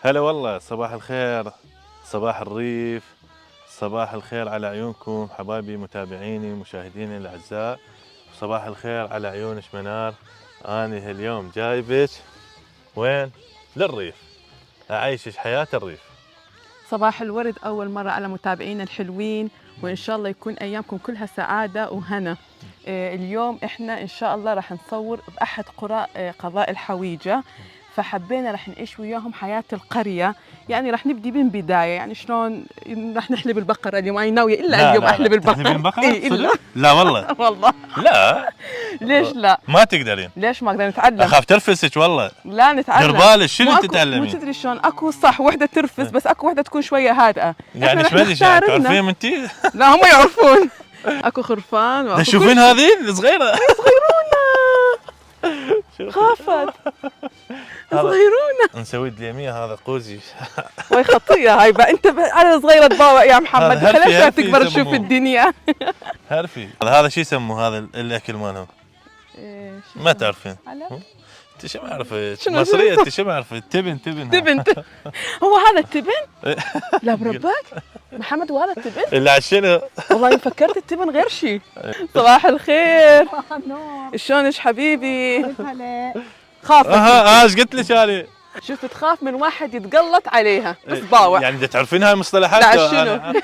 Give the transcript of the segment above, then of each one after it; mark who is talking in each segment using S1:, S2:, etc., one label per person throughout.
S1: هلا والله، صباح الخير، صباح الريف، صباح الخير على عيونكم حبايبي متابعيني مشاهديني الأعزاء، صباح الخير على عيونش منار. أنا اليوم جايبك وين؟ للريف، أعيشش حياة الريف.
S2: صباح الورد أول مرة على متابعينا الحلوين، وإن شاء الله يكون أيامكم كلها سعادة وهنا. اليوم إحنا إن شاء الله رح نصور بأحد قرى قضاء الحويجة، فحبينا رح نعيش وياهم حياة القرية. يعني رح نبدي من بداية، يعني شلون رح نحلب البقرة اليوم. أنا ناوية إلا اليوم أحلب البقرة.
S1: تحلبين البقرة؟
S2: إيه إلا
S1: لا والله.
S2: والله
S1: لا
S2: ليش لا؟
S1: ما تقدرين.
S2: ليش ما أقدر نتعلم؟
S1: أخاف ترفسك والله.
S2: لا نتعلم.
S1: دربالش شنو
S2: مو
S1: تتعلمين؟
S2: تدري شلون اكو صح وحده ترفس، بس اكو وحده تكون شويه هادئه.
S1: يعني
S2: رح
S1: شو بدي
S2: نختار لنا.
S1: تعرفين انتي؟
S2: لا هم يعرفون. اكو خرفان واكو
S1: تشوفين هذه الصغيرة؟
S2: خافت صغيرونه.
S1: نسوي اليمية هذا قوزي.
S2: وي خطيه هاي بقى. انت على صغيره تباوع يا محمد،
S1: هذا هرفي
S2: خلينا
S1: هرفي
S2: تكبر تشوف
S1: يسموه.
S2: الدنيا.
S1: هرفي. هذا شو يسموه هذا الاكل مالهم؟ ما تعرفين؟ انت شو ما عرفت؟
S2: شنو
S1: مصرية
S2: اسمه؟
S1: انت شو ما عرفت؟ تبن
S2: تبن. هو هذا التبن؟ لا بربك محمد، وهذا التبن؟
S1: اللي شنو؟
S2: والله فكرت التبن غير شيء. صباح الخير، شلونش حبيبي؟ خافت.
S1: ايش قلت لك انا؟
S2: شوف تخاف من واحد يتقلط عليها بس باوع.
S1: يعني تعرفين هاي المصطلحات؟
S2: لا شنو؟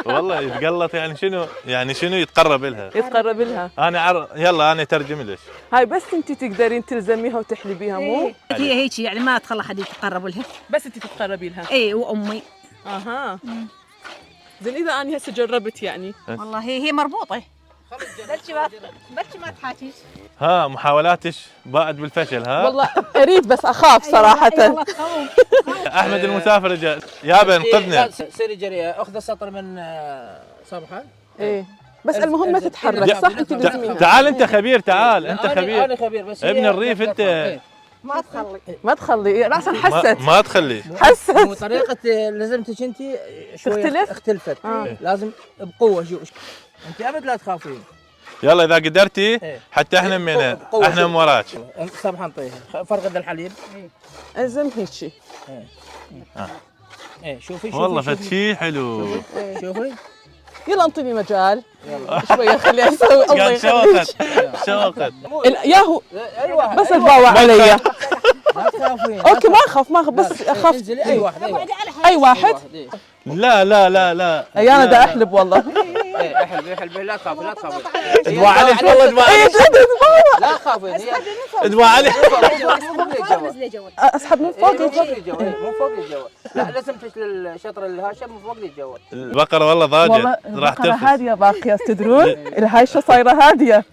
S1: والله يتقلط يعني شنو؟ يعني شنو يتقرب لها؟
S2: يتقرب لها.
S1: يلا انا اترجم لك.
S2: هاي بس انت تقدرين تلزميها وتحلبيها مو؟
S3: هي هيك يعني ما تخلى حد يتقرب لها.
S2: بس انت تتقربي لها.
S3: اي وامي.
S2: اها. زين اذا انا هسه جربت يعني.
S3: والله هي مربوطه. بلكي ما تحاكيش.
S1: ها محاولاتك باءت بالفشل ها؟
S2: والله اريد بس اخاف صراحه.
S1: احمد المسافر جاء يابا انقذنا.
S4: سيري جري اخذ سطر من صبحه.
S2: ايه بس المهم ما تتحرك صح؟ انت لازميها.
S1: تعال انت خبير، تعال انت خبير.
S4: انا خبير بس
S1: ابن الريف انت.
S2: ما تخلي راسا حست.
S1: ما تخلي.
S2: حست.
S4: وطريقه لزمتك انت شويه
S2: تختلف؟
S4: اختلفت. لازم بقوه. انت ابد لا تخافين.
S1: يلا اذا قدرتي حتى احنا من احنا من وراك.
S4: صبحه انطيها فرغ الحليب.
S2: الزم هيك شيء.
S4: ايه شوفي
S1: والله فد شيء حلو.
S4: شوفي
S2: يلا انطيني مجال. شويه خليني اسوي. الله
S1: قال
S2: يخليك.
S1: شوقت
S2: ياهو
S4: ايوه
S2: بس الباوع علي.
S4: لا تخافين.
S2: اوكي ما اخاف بس اخاف.
S4: انزلي اي واحد
S2: اي واحد.
S1: لا لا لا لا
S2: انا دا احلب والله.
S4: ايه احلبي لا تخافي لا تخافي.
S1: ادوا عليك والله ادوا عليك.
S4: لا تخافي.
S1: ادوا عليك.
S2: اسحب من فوق.
S4: من فوق الجوال. لا لازمتك للشطر الهاشم من فوق الجوال.
S1: البقرة والله ضاجت
S2: والله
S1: راح
S2: البقرة
S1: تنفس.
S2: هادية باقية تدرون. الهايشة صايرة هادية.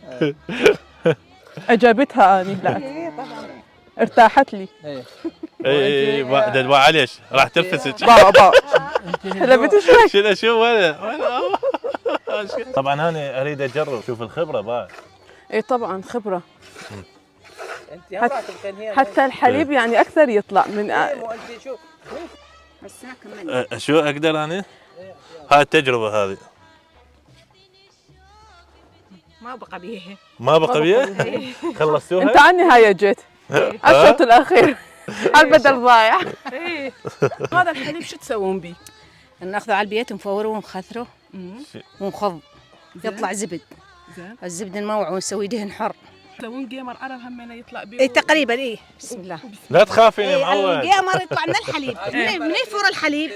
S2: عجبتها اني لا ارتاحت لي.
S1: اي ادوا عليك راح تنفسك.
S2: باوع حلبت شوي.
S1: شو وين طبعا انا اريد اجرب شوف الخبرة بعد.
S2: اي طبعا خبرة.
S4: انت ما تبقين هنا.
S2: حتى الحليب يعني اكثر يطلع من
S4: انت شوف
S1: شو اقدر انا؟ هاي التجربة هذه
S3: ما بقى بيها.
S1: ما بقى بيه؟ خلصتوها؟
S2: انت عني هاي جيت الشوط الاخير. البدل ضايع. هذا الحليب شو تسوون بيه؟
S3: ناخذه على البيت نفوره ونخثره ونخض يطلع زبد. الزبد نموعه ونسوي دهن حر.
S2: تسوون جيمر عرب همينه يطلع بيه.
S3: اي تقريبا اي بسم الله.
S1: لا تخافين يا معود.
S3: القيمر يطلع من الحليب من يفور الحليب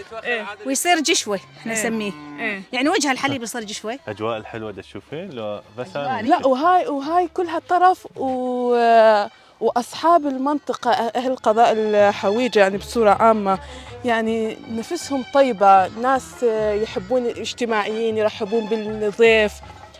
S3: ويصير جشوه احنا نسميه. يعني وجه الحليب يصير جشوه.
S1: اجواء الحلوه دا تشوفين لو بس انا
S2: لا وهاي كلها طرف واصحاب المنطقه اهل قضاء الحويجه يعني بصوره عامه يعني نفسهم طيبه، ناس يحبون اجتماعيين يرحبون بالضيف.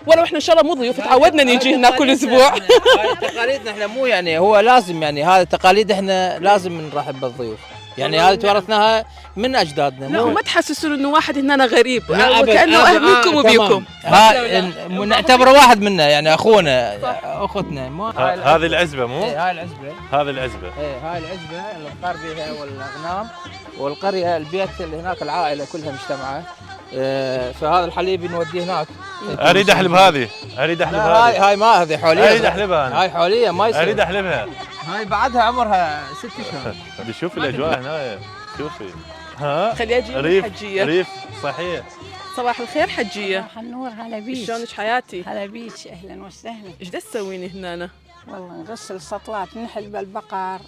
S2: ولو احنا ان شاء الله مو ضيوف تعودنا نيجي هنا كل اسبوع.
S4: هاي تقاليدنا احنا مو يعني هو لازم يعني هذه تقاليد احنا لازم نرحب بالضيوف. يعني هذه تورثناها من اجدادنا.
S2: لا وما تحسسون انه واحد هنا غريب
S4: لا
S2: وكانه اهل منكم وبيكم.
S4: نعتبره واحد منا يعني اخونا اختنا.
S1: هذه العزبه مو؟
S4: هاي العزبه.
S1: هذه العزبه.
S4: هاي العزبه اللي القار بها والاغنام والقريه البيت اللي هناك العائله كلها مجتمعه. فهذا الحليب نوديه هناك.
S1: اريد احلب هذه. اريد احلب هذه.
S4: هاي ما هذه حوليه.
S1: اريد احلبها انا.
S4: هاي حوليه ما يصير.
S1: اريد احلبها.
S4: هاي بعدها عمرها 6 شهور.
S1: بدي اشوف الاجواء هنا. شوفي ها
S2: خلي اجي
S1: ريف
S2: حجيه.
S1: ريف صحيح.
S2: صباح الخير حجيه.
S5: صباح النور، هلا بيك.
S2: شلونك حياتي؟
S5: هلا بيك، اهلا وسهلا.
S2: ايش دا تسوين هنا؟
S5: والله نغسل سطلات، نحل بالبقر.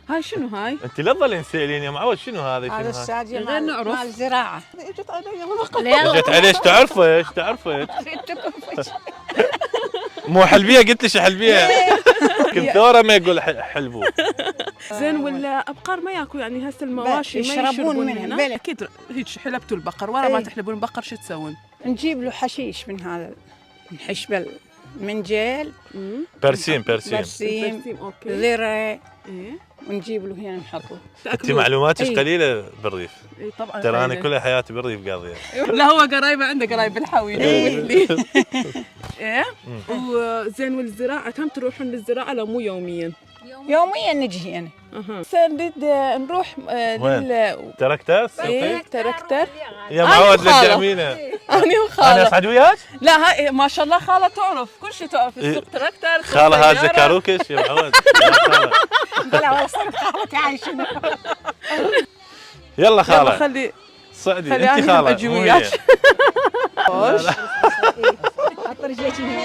S2: هاي شنو هاي؟
S1: انت لا تظلين تسالين يا معود شنو هذا
S5: هذا
S1: شنو هذا؟
S5: الساجة
S2: غير نعرف.
S5: مال الزراعة.
S2: اجت علي البقر.
S1: اجت عليه ايش تعرفك مو حلبيه قلت لك حلبيه كنت ثوره ما يقول حلبو.
S2: زين والابقار ما ياكلوا يعني هسه المواشي ما
S5: يشربون منها،
S2: هنا؟
S5: بلى.
S2: اكيد هيك حلبتوا البقر ورا ما
S5: إيه.
S2: تحلبون البقر شو تسوون؟
S5: نجيب له حشيش من هذا، نحش بالمنجيل،
S1: برسيم
S5: برسيم،
S2: اوكي.
S5: ذرة،
S2: ايه
S5: ونجيب له هنا نحطه.
S1: انت معلوماتك
S5: إيه.
S1: قليله بالريف.
S2: اي طبعا
S1: ترى انا
S2: خلينا.
S1: كل حياتي بالريف قاضيه.
S2: لا هو قرايبه عنده قرايب بالحاوي
S1: إيه.
S2: ايه وزين والزراعه كم تروحون للزراعه لو مو يوميا؟
S5: يوميا نجي هنا.
S2: هسه نريد نروح
S1: وين؟ تركتر؟
S2: ايه تركتر.
S1: يا
S2: أنا
S1: معود لا
S2: وخالة.
S1: تدعمينه.
S2: انا
S1: انا
S2: وخاله.
S1: اصعد وياك؟
S2: لا هاي ما شاء الله خاله تعرف كل شيء تعرف السوق تركتر
S1: خاله هذا زكاروكش يا معود. يا خالة.
S5: لا والله صرت خالتي عايشة.
S1: يلا
S2: يلا
S1: خاله
S2: خلي
S1: صعدي
S2: خلي
S1: انت
S2: أنا
S1: خاله
S2: أجي
S1: مو هي.
S2: وياك.
S5: حط رجليك هنا.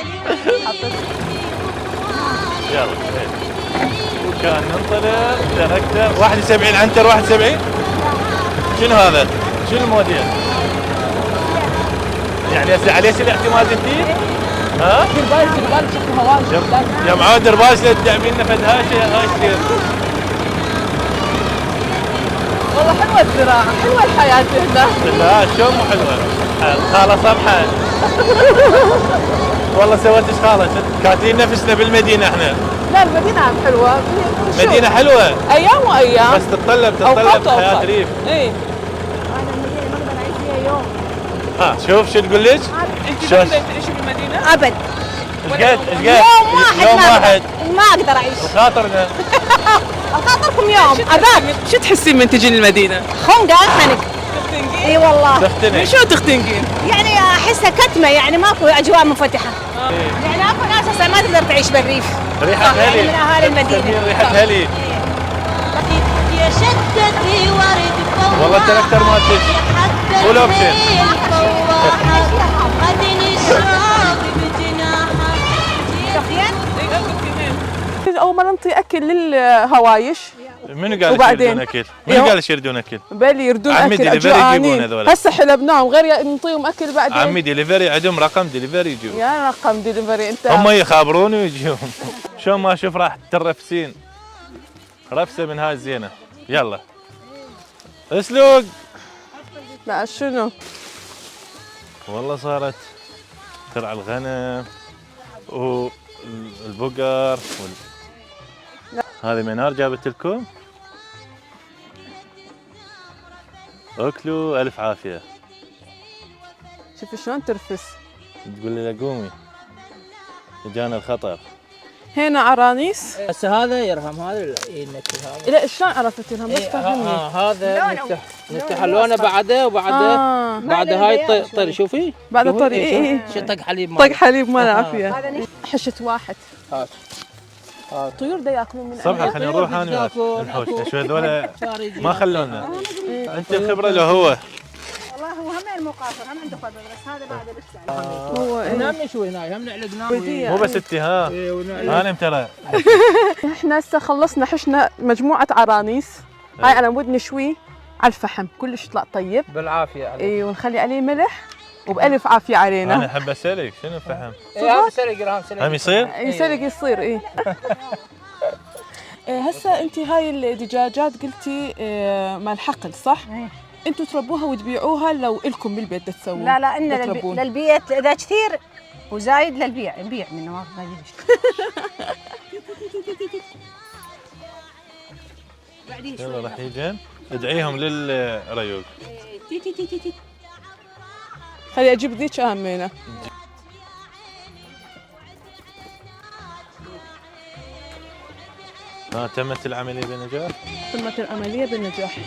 S1: يلا إيه. وكان ننطلق تركتر 71 عنتر 71. شنو هذا؟ شنو الموديل؟ يعني هسه عليه الاعتماد جديد؟ ها؟
S2: دير بالك شكلها هواي.
S1: يا معود درباش لا تدعمين فد هاي تصير.
S2: والله حلوه الزراعه حلوه الحياه هنا.
S1: لا شلون مو حلوه؟ خاله صبحه. والله سويت ايش خاله؟ كاتلين نفسنا بالمدينه احنا.
S2: لا المدينه عم حلوه.
S1: مدينه حلوه
S2: ايام وايام.
S1: بس تتطلب
S2: أوقات
S1: حياه
S2: وأوقات.
S1: ريف.
S2: ايه
S5: أنا المدينة ما أقدر أعيش فيها يوم.
S1: ها شوف شو تقول لك؟
S2: انت
S1: شو-
S2: ما بدك تعيشي بالمدينه؟
S5: أبد.
S1: ايش قد
S5: يوم واحد
S1: يوم
S5: ما
S1: واحد
S5: أقدر. ما أقدر أعيش.
S1: خاطرنا.
S5: أخاطركم يوم. أبد.
S2: شو تحسين من تجين المدينه؟
S5: خنقة خنق.
S2: تختنقين؟
S5: اي والله.
S1: تختنق.
S2: شو تختنقين؟
S5: يعني احسها كتمه، يعني ماكو اجواء منفتحه. يعني اكو ناس اصلا ما تقدر تعيش بالريف.
S1: ريحه
S5: يعني
S1: هلي
S5: من اهالي المدينه.
S1: تسمين ريحه هلي.
S6: يا شدتي ورد فواحة
S1: والله التركتر مالتك فول اوبشن.
S6: خدني الشاطئ بجناحه
S2: اول ما ننطي اكل للهوايش
S1: منو قال
S2: وبعدين؟
S1: يردون اكل؟ منو قال يردون اكل؟
S2: بالي يردون
S1: عمي
S2: اكل
S1: ديليفري يجيبون
S2: جوعانين.
S1: هذول.
S2: هسه حلبناهم غير نعطيهم اكل بعدين.
S1: عمي ديليفري عندهم رقم ديليفري يجيبون.
S2: يا رقم ديليفري انت.
S1: هم يخابروني ويجيهم. شلون ما اشوف راح ترفسين رفسه من هاي الزينه. يلا اسلوق.
S2: لا شنو؟
S1: والله ترعى الغنم والبقر هذه منار جابت لكم. اكلوا الف عافيه.
S2: شوفي شلون ترفس.
S1: تقول لي لا قومي جانا الخطر.
S2: هنا عرانيس.
S4: هسه هذا يرهم هذا ينكل هذا.
S2: لا شلون عرفتي لها؟ ما تفهمني.
S4: هذا نفتح لونه بعده وبعده بعد هاي طير شوفي
S2: بعد طري اي
S4: شو طق حليب
S2: طق حليب ما العافيه. حشة واحد.
S4: هات.
S2: طيور دا ياكلون من
S1: صبحا خلينا نروح انا وياك نحوش شوي ذولا ما خلونا. انت الخبره لو هو.
S5: والله هو هم المقاصر، هم عنده خبر، بس هذا بعد لسه.
S2: هو
S4: نام شوي هناي هم نعلقناه.
S1: مو بس اتهام انا ترى.
S2: احنا هسه خلصنا حشنا مجموعه عرانيس. هاي انا ود نشوي على الفحم كلش يطلع طيب
S4: بالعافيه عليك.
S2: اي ونخلي عليه ملح وبألف عافيه
S1: انا
S2: علينا.
S1: احب اسالك شنو فهم؟
S4: هم سلق راه سلق.
S1: هم يصير؟
S2: يسلق يصير اي. هسه انت هاي الدجاجات قلتي مال حقل صح؟ انتم تربوها وتبيعوها لو الكم بالبيت تسوون؟
S5: لا لا، إن
S2: تربون.
S5: للبيت اذا كثير وزايد للبيع، نبيع منه ما نجيش.
S1: يلا راح يجين ادعيهم للريوق.
S2: خلي اجيب ذيك اهمينا.
S1: تمت العمليه بنجاح؟
S2: تمت العمليه بالنجاح.